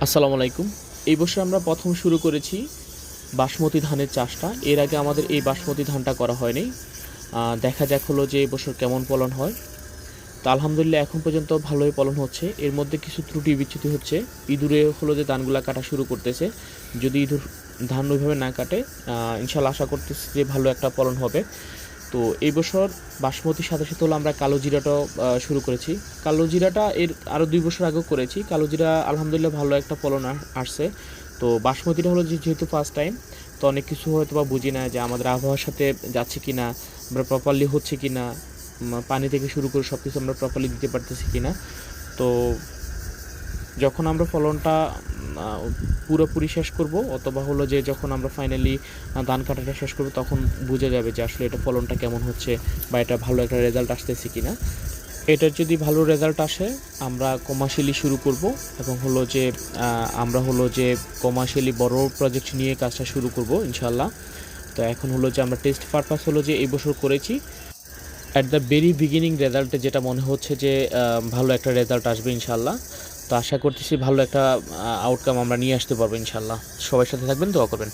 আসসালামু আলাইকুম। এই বছর আমরা প্রথম শুরু করেছি বাসমতি ধানের চাষটা। এর আগে আমাদের এই বাসমতি ধানটা করা হয়নি। দেখা যাক হলো যে এই বছর কেমন ফলন হয়। তো আলহামদুলিল্লাহ এখন পর্যন্ত ভালোই ফলন হচ্ছে। এর মধ্যে কিছু ত্রুটি বিচ্যুতি হচ্ছে। ইঁদুরে হলো যে ধানগুলা কাটা শুরু করতেছে। যদি ইঁদুর ধান ওইভাবে না কাটে, ইনশাল্লাহ আশা করতেছি যে ভালো একটা ফলন হবে। তো এই বছর বাসমতির সাথে সাথে হলো আমরা কালো জিরাটাও শুরু করেছি। কালো জিরাটা এর আরও 2 বছর আগেও করেছি। কালো জিরা আলহামদুলিল্লাহ ভালো একটা ফলন আসছে। তো বাসমতিটা হলো যেহেতু ফার্স্ট টাইম, তো অনেক কিছু হয়তো বা বুঝি না যে আমাদের আবহাওয়ার সাথে যাচ্ছে কি না, আমরা প্রপারলি হচ্ছে কি না, পানি থেকে শুরু করে সব কিছু আমরা প্রপারলি দিতে পারতেছি কি না। তো যখন আমরা ফলনটা পুরোপুরি শেষ করব, অথবা হলো যে যখন আমরা ফাইনালি ধান কাটাটা শেষ করব, তখন বোঝা যাবে যে আসলে এটা ফলনটা কেমন হচ্ছে বা এটা ভালো একটা রেজাল্ট আসতেছে কি না। এটার যদি ভালো রেজাল্ট আসে আমরা কমার্শিয়ালি শুরু করব, এবং হলো যে আমরা হলো যে কমার্শিয়ালি বড় প্রজেক্ট নিয়ে কাজটা শুরু করব ইনশাল্লাহ। তো এখন হলো যে আমরা টেস্ট পারপাস হলো যে এই বছর করেছি। অ্যাট দ্য ভেরি বিগিনিং রেজাল্টে যেটা মনে হচ্ছে যে ভালো একটা রেজাল্ট আসবে ইনশাল্লাহ। তো আশা করতেছি ভালো একটা আউটকাম আমরা নিয়ে আসতে পারবো ইনশাল্লাহ। সবার সাথে থাকবেন, দোয়া করবেন।